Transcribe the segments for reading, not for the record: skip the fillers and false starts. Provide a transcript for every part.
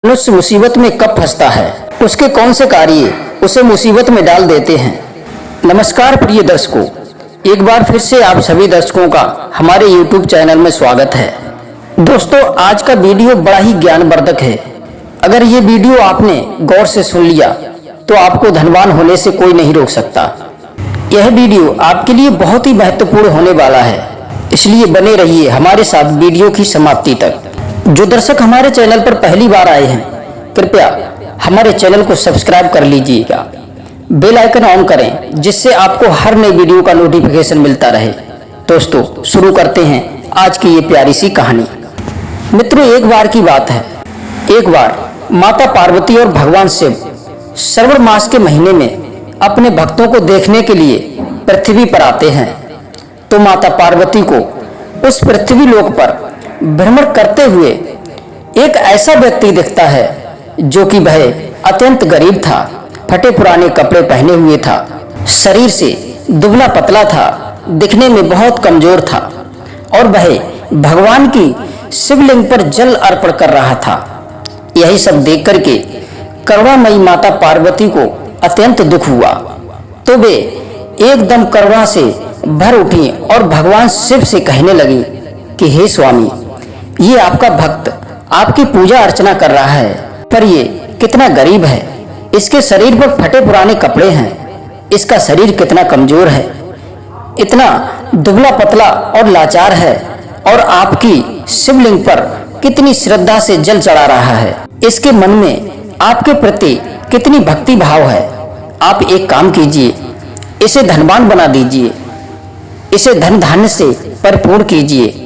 मनुष्य मुसीबत में कब फंसता है, उसके कौन से कार्य उसे मुसीबत में डाल देते हैं। नमस्कार प्रिय दर्शकों, एक बार फिर से आप सभी दर्शकों का हमारे YouTube चैनल में स्वागत है। दोस्तों, आज का वीडियो बड़ा ही ज्ञानवर्धक है। अगर ये वीडियो आपने गौर से सुन लिया तो आपको धनवान होने से कोई नहीं रोक सकता। यह वीडियो आपके लिए बहुत ही महत्वपूर्ण होने वाला है, इसलिए बने रहिए हमारे साथ वीडियो की समाप्ति तक। जो दर्शक हमारे चैनल पर पहली बार आए हैं, कृपया हमारे चैनल को सब्सक्राइब कर लीजिएगा, बेल आइकन ऑन करें जिससे आपको हर नई वीडियो का नोटिफिकेशन मिलता रहे। दोस्तों, शुरू करते हैं आज की ये प्यारी सी कहानी। मित्रों, एक बार की बात है। एक बार माता पार्वती और भगवान शिव श्रावण मास के महीने में अपने भक्तों को देखने के लिए पृथ्वी पर आते हैं। तो माता पार्वती को उस पृथ्वी लोक पर भ्रमण करते हुए एक ऐसा व्यक्ति दिखता है जो कि वह अत्यंत गरीब था, फटे पुराने कपड़े पहने हुए था, शरीर से दुबला पतला था, दिखने में बहुत कमजोर था और वह भगवान की शिवलिंग पर जल अर्पण कर रहा था। यही सब देख करके करुणामयी माता पार्वती को अत्यंत दुख हुआ। तो वे एकदम करुणा से भर उठी और भगवान शिव से कहने लगी कि हे स्वामी, ये आपका भक्त आपकी पूजा अर्चना कर रहा है, पर ये कितना गरीब है, इसके शरीर पर फटे पुराने कपड़े हैं, इसका शरीर कितना कमजोर है, इतना दुबला पतला और लाचार है, और आपकी शिवलिंग पर कितनी श्रद्धा से जल चढ़ा रहा है, इसके मन में आपके प्रति कितनी भक्ति भाव है। आप एक काम कीजिए, इसे धनवान बना दीजिए, इसे धन धान्य से परिपूर्ण कीजिए।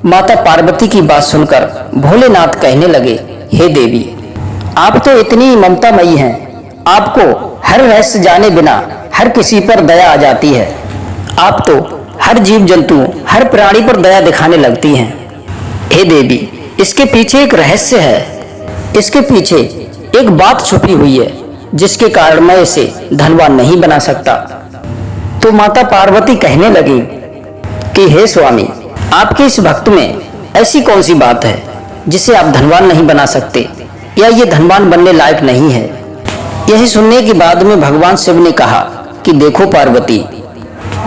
माता पार्वती की बात सुनकर भोलेनाथ कहने लगे, हे देवी, आप तो इतनी ममतामयी हैं, आपको हर रहस्य जाने बिना हर किसी पर दया आ जाती है। आप तो हर जीव जंतु, हर प्राणी पर दया दिखाने लगती हैं। हे देवी, इसके पीछे एक रहस्य है, इसके पीछे एक बात छुपी हुई है जिसके कारण मैं इसे धनवान नहीं बना सकता। तो माता पार्वती कहने लगी कि हे स्वामी, आपके इस भक्त में ऐसी कौन सी बात है जिसे आप धनवान नहीं बना सकते, या ये धनवान बनने लायक नहीं है। यही सुनने के बाद में भगवान शिव ने कहा कि देखो पार्वती,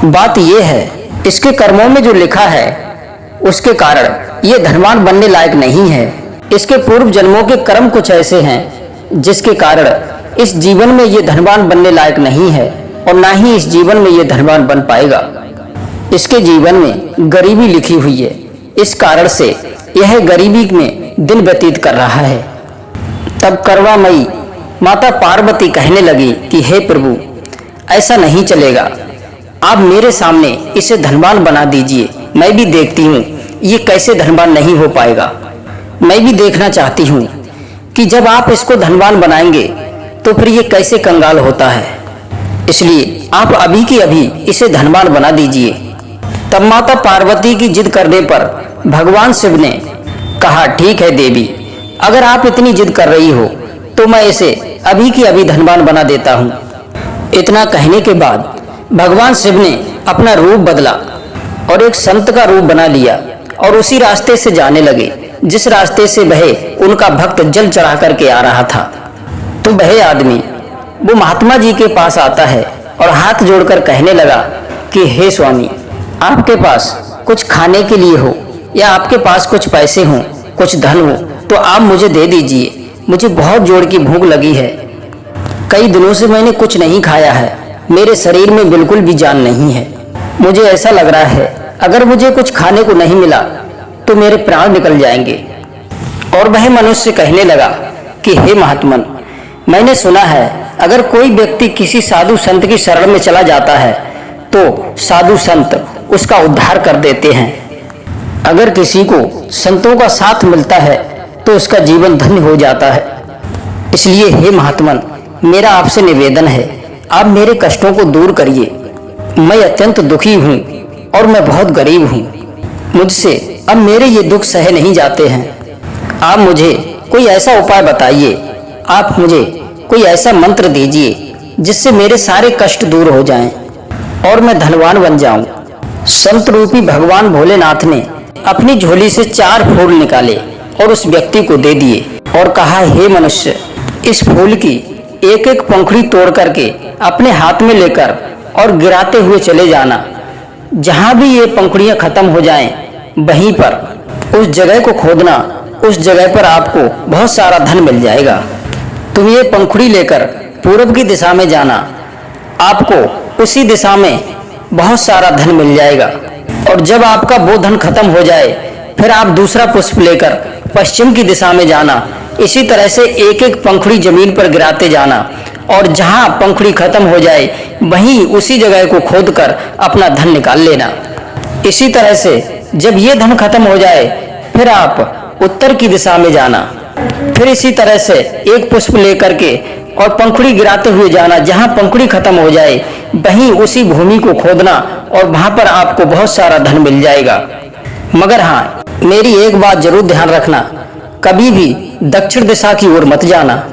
बात यह है, इसके कर्मों में जो लिखा है उसके कारण ये धनवान बनने लायक नहीं है। इसके पूर्व जन्मों के कर्म कुछ ऐसे हैं जिसके कारण इस जीवन में ये धनवान बनने लायक नहीं है, और ना ही इस जीवन में ये धनवान बन पाएगा। इसके जीवन में गरीबी लिखी हुई है, इस कारण से यह गरीबी में दिन व्यतीत कर रहा है। तब करुणामयी माता पार्वती कहने लगी कि हे प्रभु, ऐसा नहीं चलेगा, आप मेरे सामने इसे धनवान बना दीजिए। मैं भी देखती हूँ ये कैसे धनवान नहीं हो पाएगा। मैं भी देखना चाहती हूँ कि जब आप इसको धनवान बनाएंगे तो फिर ये कैसे कंगाल होता है। इसलिए आप अभी की अभी इसे धनवान बना दीजिए। तब माता पार्वती की जिद करने पर भगवान शिव ने कहा, ठीक है देवी, अगर आप इतनी जिद कर रही हो तो मैं इसे अभी की अभी धनवान बना देता हूँ। इतना कहने के बाद भगवान शिव ने अपना रूप बदला और एक संत का रूप बना लिया और उसी रास्ते से जाने लगे जिस रास्ते से वह उनका भक्त जल चढ़ा करके आ रहा था। तो वह आदमी वो महात्मा जी के पास आता है और हाथ जोड़कर कहने लगा कि हे स्वामी, आपके पास कुछ खाने के लिए हो या आपके पास कुछ पैसे हों, कुछ धन हो तो आप मुझे दे दीजिए। मुझे बहुत जोर की भूख लगी है, कई दिनों से मैंने कुछ नहीं खाया है, मेरे शरीर में बिल्कुल भी जान नहीं है। मुझे ऐसा लग रहा है अगर मुझे कुछ खाने को नहीं मिला तो मेरे प्राण निकल जाएंगे। और वह मनुष्य कहने लगा कि हे महात्मन, मैंने सुना है अगर कोई व्यक्ति किसी साधु संत की शरण में चला जाता है तो साधु संत उसका उद्धार कर देते हैं। अगर किसी को संतों का साथ मिलता है तो उसका जीवन धन्य हो जाता है। इसलिए हे महात्मन, मेरा आपसे निवेदन है, आप मेरे कष्टों को दूर करिए। मैं अत्यंत दुखी हूँ और मैं बहुत गरीब हूँ, मुझसे अब मेरे ये दुख सहे नहीं जाते हैं। आप मुझे कोई ऐसा उपाय बताइए, आप मुझे कोई ऐसा मंत्र दीजिए जिससे मेरे सारे कष्ट दूर हो जाएं और मैं धनवान बन जाऊं। संत रूपी भगवान भोलेनाथ ने अपनी झोली से 4 फूल निकाले और उस व्यक्ति को दे दिए। और कहा, हे मनुष्य, इस फूल की एक एक पंखुड़ी तोड़ करके अपने हाथ में लेकर और गिराते हुए चले जाना। जहां भी ये पंखुड़ियां खत्म हो जाएं, वहीं पर उस जगह को खोदना, उस जगह पर आपको बहुत सारा धन मिल जाएगा। तुम ये पंखुड़ी लेकर पूरब की दिशा में जाना, आपको उसी दिशा में बहुत सारा धन मिल जाएगा। और जब आपका वो धन खत्म हो जाए, फिर आप दूसरा पुष्प लेकर पश्चिम की दिशा में जाना। इसी तरह से एक एक पंखुड़ी जमीन पर गिराते जाना और जहां पंखुड़ी खत्म हो जाए, वहीं उसी जगह को खोदकर अपना धन निकाल लेना। इसी तरह से जब ये धन खत्म हो जाए, फिर आप उत्तर की दिशा में जाना। फिर इसी तरह से एक पुष्प लेकर के और पंखुड़ी गिराते हुए जाना। जहां पंखुड़ी खत्म हो जाए, वहीं उसी भूमि को खोदना और वहां पर आपको बहुत सारा धन मिल जाएगा। मगर हाँ, मेरी एक बात जरूर ध्यान रखना, कभी भी दक्षिण दिशा की ओर मत जाना।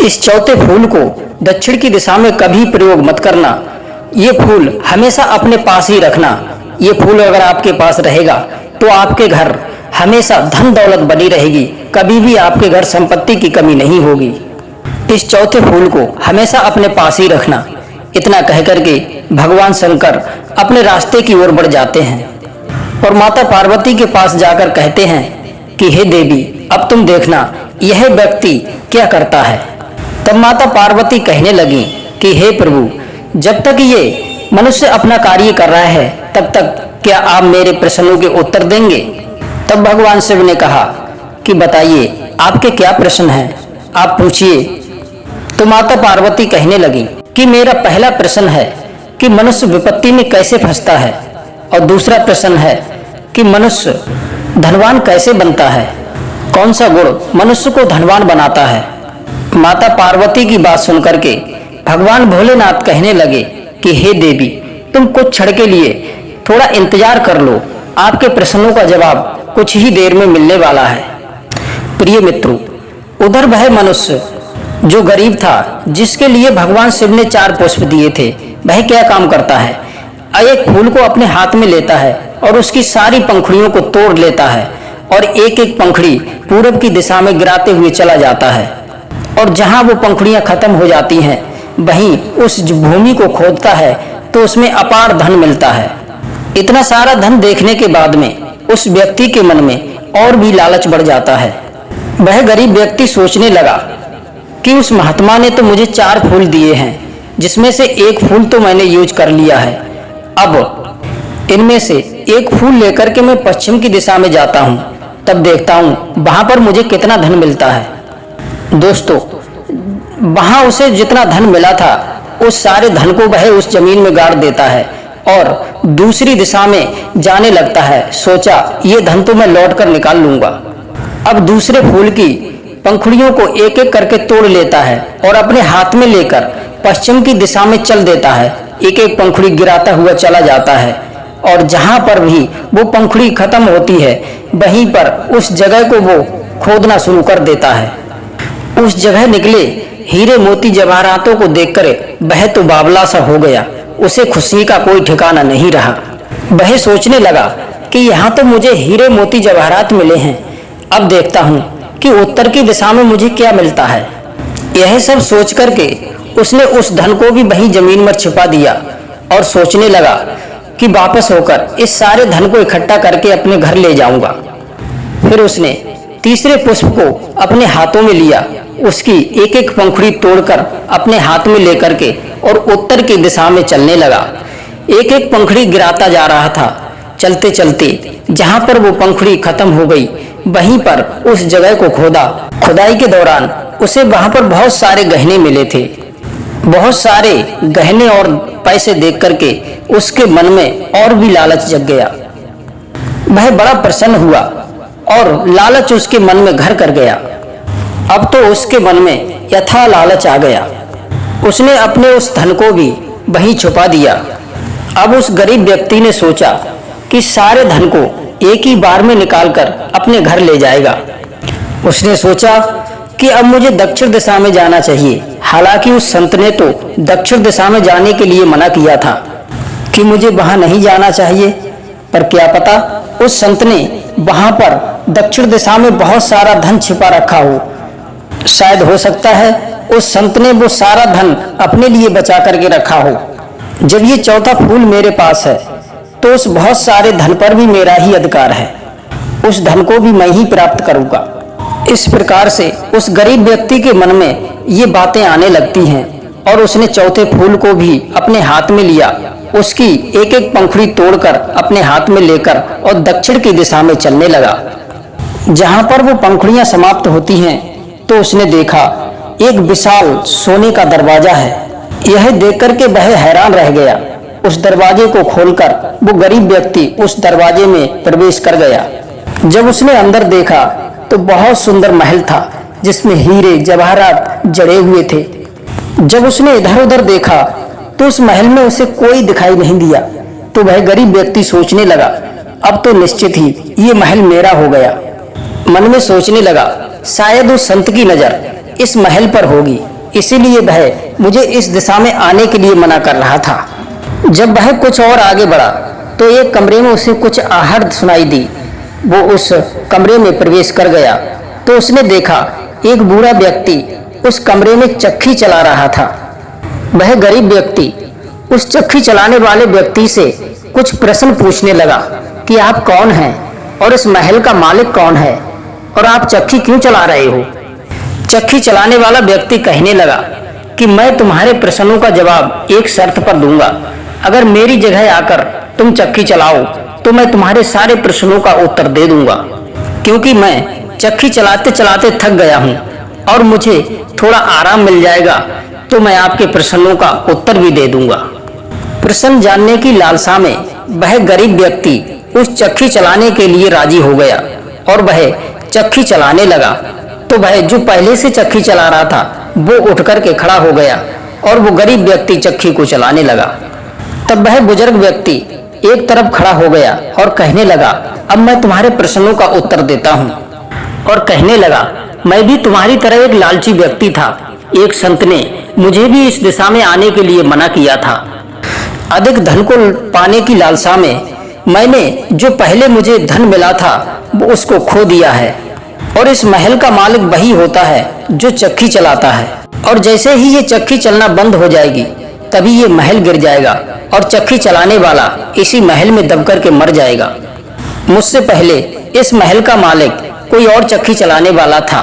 इस चौथे फूल को दक्षिण की दिशा में कभी प्रयोग मत करना। ये फूल हमेशा अपने पास ही रखना। ये फूल अगर आपके पास रहेगा तो आपके घर हमेशा धन दौलत बनी रहेगी, कभी भी आपके घर संपत्ति की कमी नहीं होगी। इस चौथे फूल को हमेशा अपने पास ही रखना। इतना कहकर के भगवान शंकर अपने रास्ते की ओर बढ़ जाते हैं और माता पार्वती के पास जाकर कहते हैं कि हे देवी, अब तुम देखना यह व्यक्ति क्या करता है। तब माता पार्वती कहने लगी कि हे प्रभु, जब तक ये मनुष्य अपना कार्य कर रहा है, तब तक क्या आप मेरे प्रश्नों के उत्तर देंगे? तब भगवान शिव ने कहा कि बताइए, आपके क्या प्रश्न हैं, आप पूछिए। तो माता पार्वती कहने लगी कि मेरा पहला प्रश्न है कि मनुष्य विपत्ति में कैसे फंसता है, और दूसरा प्रश्न है कि मनुष्य धनवान कैसे बनता है, कौन सा गुण मनुष्य को धनवान बनाता है। माता पार्वती की बात सुनकर के भगवान भोलेनाथ कहने लगे कि हे देवी, तुम कुछ क्षण के लिए थोड़ा इंतजार कर लो, आपके प्रश्नों का जवाब कुछ ही देर में मिलने वाला है। प्रिय मित्रों, उधर वह मनुष्य जो गरीब था, जिसके लिए भगवान शिव ने 4 पुष्प दिए थे, वह क्या काम करता है? एक फूल को अपने हाथ में लेता है और उसकी सारी पंखुड़ियों को तोड़ लेता है और एक एक पंखुड़ी पूरब की दिशा में गिराते हुए चला जाता है। और जहां वो पंखुड़ियां खत्म हो जाती हैं, वहीं उस भूमि को खोदता है तो उसमें अपार धन मिलता है। इतना सारा धन देखने के बाद में उस व्यक्ति के मन में और भी लालच बढ़ जाता है। वह गरीब व्यक्ति सोचने लगा कि उस महात्मा ने तो मुझे 4 फूल दिए हैं, जिसमें से एक फूल तो मैंने यूज कर लिया है। अब इनमें से एक फूल लेकर के मैं पश्चिम की दिशा में जाता हूँ, तब देखता हूँ वहां पर मुझे कितना धन मिलता है। दोस्तों, वहां उसे जितना धन मिला था, उस सारे धन को वह उस जमीन में गाड़ देता है और दूसरी दिशा में जाने लगता है। सोचा, ये धन तो मैं लौट कर निकाल लूंगा। अब दूसरे फूल की पंखुड़ियों को एक एक करके तोड़ लेता है और अपने हाथ में लेकर पश्चिम की दिशा में चल देता है। एक एक पंखुड़ी गिराता हुआ चला जाता है और जहां पर भी वो पंखुड़ी खत्म होती है, वहीं पर उस जगह को वो खोदना शुरू कर देता है। उस जगह निकले हीरे मोती जवाहरातों को देखकर वह तो बावला सा हो गया। उसे खुशी का कोई ठिकाना नहीं रहा। वह सोचने लगा कि यहाँ तो मुझे हीरे मोती जवाहरात मिले हैं, अब देखता हूँ कि उत्तर की दिशा में मुझे क्या मिलता है। यह सब सोच करके उसने उस धन को भी वहीं जमीन में छिपा दिया और सोचने लगा कि वापस होकर इस सारे धन को इकट्ठा करके अपने घर ले जाऊंगा। फिर उसने तीसरे पुष्प को अपने हाथों में लिया, उसकी एक एक पंखुड़ी तोड़कर अपने हाथ में लेकर के और उत्तर की दिशा में चलने लगा। एक एक पंखुड़ी गिराता जा रहा था। चलते चलते जहां पर वो पंखुड़ी खत्म हो गई, वहीं पर उस जगह को खोदा। खुदाई के दौरान उसे वहां पर बहुत सारे गहने मिले थे। बहुत सारे गहने और पैसे देख करके उसके मन में और भी लालच जग गया। वह बड़ा प्रसन्न हुआ और लालच उसके मन में घर कर गया। अब तो उसके मन में यथा लालच आ गया। उसने अपने उस धन को भी वहीं छुपा दिया। अब उस गरीब व्यक्ति ने सोचा कि सारे धन को एक ही बार में निकालकर अपने घर ले जाएगा। उसने सोचा कि अब मुझे दक्षिण दिशा में जाना चाहिए। हालांकि उस संत ने तो दक्षिण दिशा में जाने के लिए मना किया था कि मुझे वहां नहीं जाना चाहिए, पर क्या पता उस संत ने वहां पर दक्षिण दिशा में बहुत सारा धन छिपा रखा हो शायद हो सकता है उस संत ने वो सारा धन अपने लिए बचा करके रखा हो। जब ये चौथा फूल मेरे पास है तो उस बहुत सारे धन पर भी मेरा ही अधिकार है, उस धन को भी मैं ही प्राप्त करूंगा। इस प्रकार से उस गरीब व्यक्ति के मन में ये बातें आने लगती हैं और उसने चौथे फूल को भी अपने हाथ में लिया, उसकी एक एक पंखुड़ी तोड़कर अपने हाथ में लेकर और दक्षिण की दिशा में चलने लगा। जहां पर वो पंखुड़ियां समाप्त होती हैं तो उसने देखा एक विशाल सोने का दरवाजा है। यह देखकर के वह हैरान रह गया। उस दरवाजे को खोलकर वो गरीब व्यक्ति उस दरवाजे में प्रवेश कर गया। जब उसने अंदर देखा तो बहुत सुंदर महल था जिसमें हीरे जवाहरात जड़े हुए थे। जब उसने इधर उधर देखा तो उस महल में उसे कोई दिखाई नहीं दिया। तो वह गरीब व्यक्ति सोचने लगा, अब तो निश्चित ही ये महल मेरा हो गया। मन में सोचने लगा, शायद उस संत की नजर इस महल पर होगी, इसीलिए वह मुझे इस दिशा में आने के लिए मना कर रहा था। जब वह कुछ और आगे बढ़ा तो एक कमरे में उसे कुछ आहट सुनाई दी। वो उस कमरे में प्रवेश कर गया तो उसने देखा एक बूढ़ा व्यक्ति उस कमरे में चक्की चला रहा था। वह गरीब व्यक्ति उस चक्की चलाने वाले व्यक्ति से कुछ प्रश्न पूछने लगा कि आप कौन हैं और इस महल का मालिक कौन है और आप चक्की क्यों चला रहे हो। चक्की चलाने वाला व्यक्ति कहने लगा कि मैं तुम्हारे प्रश्नों का जवाब एक शर्त पर दूंगा। अगर मेरी जगह आकर तुम चक्की चलाओ तो मैं तुम्हारे सारे प्रश्नों का उत्तर दे दूंगा, क्योंकि मैं चक्की चलाते चलाते थक गया हूँ और मुझे थोड़ा आराम मिल जाएगा तो मैं आपके प्रश्नों का उत्तर भी दे दूंगा। प्रश्न जानने की लालसा में वह गरीब व्यक्ति उस चक्की चलाने के लिए राजी हो गया और वह चक्की चलाने लगा। तो वह जो पहले से चक्की चला रहा था वो उठ करके खड़ा हो गया और वो गरीब व्यक्ति चक्की को चलाने लगा। तब वह बुजुर्ग व्यक्ति एक तरफ खड़ा हो गया और कहने लगा, अब मैं तुम्हारे प्रश्नों का उत्तर देता हूँ। और कहने लगा, मैं भी तुम्हारी तरह एक लालची व्यक्ति था। एक संत ने मुझे भी इस दिशा में आने के लिए मना किया था। अधिक धन को पाने की लालसा में मैंने जो पहले मुझे धन मिला था वो उसको खो दिया है और इस महल का मालिक वही होता है जो चक्की चलाता है। और जैसे ही ये चक्की चलना बंद हो जाएगी तभी ये महल गिर जाएगा और चक्की चलाने वाला इसी महल में दब करके मर जाएगा। मुझसे पहले इस महल का मालिक कोई और चक्की चलाने वाला था।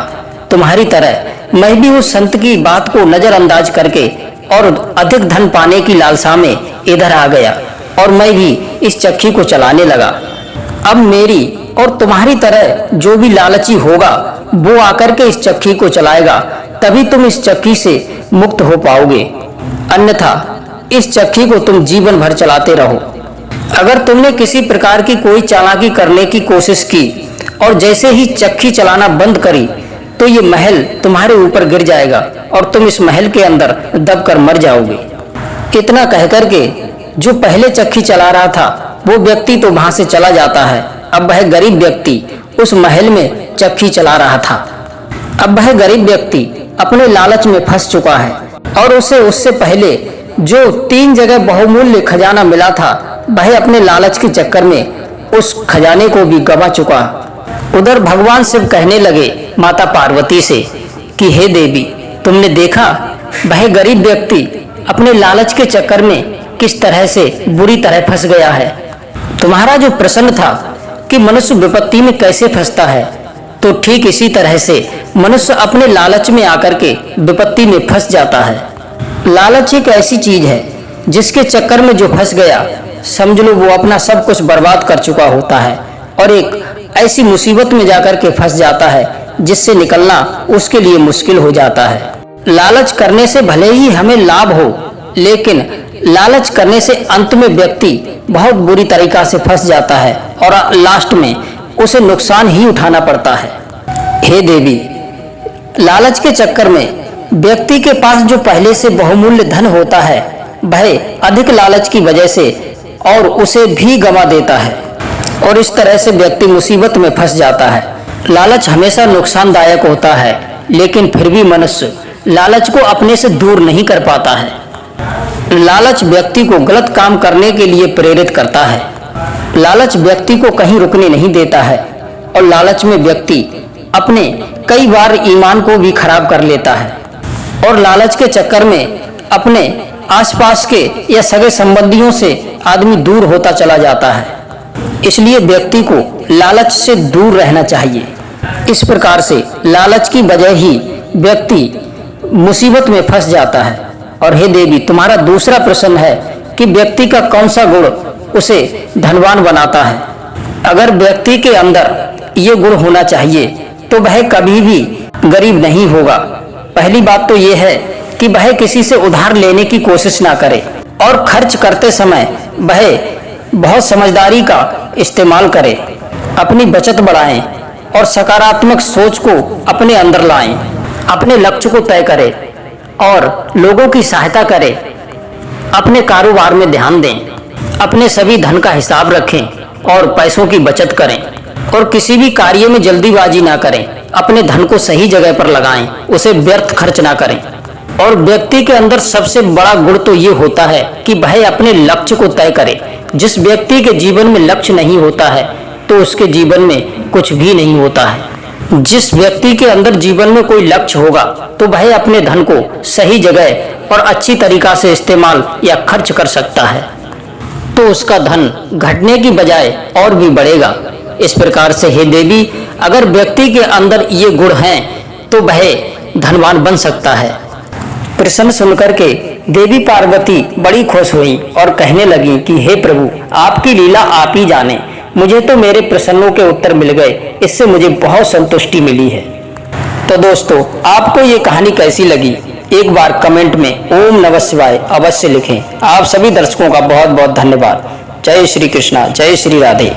तुम्हारी तरह मैं भी उस संत की बात को नजरअंदाज करके और अधिक धन पाने की लालसा में इधर आ गया और मैं भी इस चक्की को चलाने लगा। अब मेरी और तुम्हारी तरह जो भी लालची होगा वो आकर के इस चक्की को चलाएगा, तभी तुम इस चक्की से मुक्त हो पाओगे, अन्यथा इस चक्की को तुम जीवन भर चलाते रहो। अगर तुमने किसी प्रकार की कोई चालाकी करने की कोशिश की और जैसे ही चक्की चलाना बंद करी तो ये महल तुम्हारे ऊपर गिर जाएगा और तुम इस महल के अंदर दबकर मर जाओगे। इतना कहकर के जो पहले चक्की चला रहा था वो व्यक्ति तो वहां से चला जाता है। अब वह गरीब व्यक्ति उस महल में चक्की चला रहा था। अब वह गरीब व्यक्ति अपने लालच में फंस चुका है और उसे उससे पहले जो 3 जगह बहुमूल्य खजाना मिला था वह अपने लालच के चक्कर में उस खजाने को भी गवा चुका। उधर भगवान शिव कहने लगे माता पार्वती से कि हे देवी, तुमने देखा वह गरीब व्यक्ति अपने लालच के चक्कर में किस तरह से बुरी तरह फंस गया है। तुम्हारा जो प्रश्न था कि मनुष्य विपत्ति में कैसे फंसता है, तो ठीक इसी तरह से मनुष्य अपने लालच में आकर के विपत्ति में फंस जाता है। लालच एक ऐसी चीज है जिसके चक्कर में जो फंस गया समझ लो वो अपना सब कुछ बर्बाद कर चुका होता है और एक ऐसी मुसीबत में जाकर के फंस जाता है जिससे निकलना उसके लिए मुश्किल हो जाता है। लालच करने से भले ही हमें लाभ हो, लेकिन लालच करने से अंत में व्यक्ति बहुत बुरी तरीका से फंस जाता है और लास्ट में उसे नुकसान ही उठाना पड़ता है। हे देवी, लालच के चक्कर में व्यक्ति के पास जो पहले से बहुमूल्य धन होता है वह अधिक लालच की वजह से और उसे भी गंवा देता है और इस तरह से व्यक्ति मुसीबत में फंस जाता है। लालच हमेशा नुकसानदायक होता है, लेकिन फिर भी मनुष्य लालच को अपने से दूर नहीं कर पाता है। लालच व्यक्ति को गलत काम करने के लिए प्रेरित करता है। लालच व्यक्ति को कहीं रुकने नहीं देता है और लालच में व्यक्ति अपने कई बार ईमान को भी खराब कर लेता है और लालच के चक्कर में अपने आसपास के या सगे संबंधियों से आदमी दूर होता चला जाता है। इसलिए व्यक्ति को लालच से दूर रहना चाहिए। इस प्रकार से लालच की वजह ही व्यक्ति मुसीबत में फंस जाता है। और हे देवी, तुम्हारा दूसरा प्रश्न है कि व्यक्ति का कौन सा गुण उसे धनवान बनाता है। अगर व्यक्ति के अंदर ये गुण होना चाहिए तो वह कभी भी गरीब नहीं होगा। पहली बात तो यह है कि वह किसी से उधार लेने की कोशिश ना करे और खर्च करते समय वह बहुत समझदारी का इस्तेमाल करे, अपनी बचत बढ़ाएं और सकारात्मक सोच को अपने अंदर लाएं, अपने लक्ष्य को तय करें और लोगों की सहायता करें, अपने कारोबार में ध्यान दें, अपने सभी धन का हिसाब रखें और पैसों की बचत करें और किसी भी कार्य में जल्दीबाजी ना करें, अपने धन को सही जगह पर लगाएं, उसे व्यर्थ खर्च ना करें। और व्यक्ति के अंदर सबसे बड़ा गुण तो ये होता है कि वह अपने लक्ष्य को तय करे। जिस व्यक्ति के जीवन में लक्ष्य नहीं होता है तो उसके जीवन में कुछ भी नहीं होता है। जिस व्यक्ति के अंदर जीवन में कोई लक्ष्य होगा तो वह अपने धन को सही जगह और अच्छी तरीका से इस्तेमाल या खर्च कर सकता है, तो उसका धन घटने की बजाय और भी बढ़ेगा। इस प्रकार से हे देवी, अगर व्यक्ति के अंदर ये गुण हैं तो वह धनवान बन सकता है। प्रश्न सुनकर के देवी पार्वती बड़ी खुश हुई और कहने लगी कि हे प्रभु, आपकी लीला आप ही जाने, मुझे तो मेरे प्रश्नों के उत्तर मिल गए, इससे मुझे बहुत संतुष्टि मिली है। तो दोस्तों, आपको ये कहानी कैसी लगी एक बार कमेंट में ओम नमः शिवाय अवश्य लिखें। आप सभी दर्शकों का बहुत बहुत धन्यवाद। जय श्री कृष्णा, जय श्री राधे।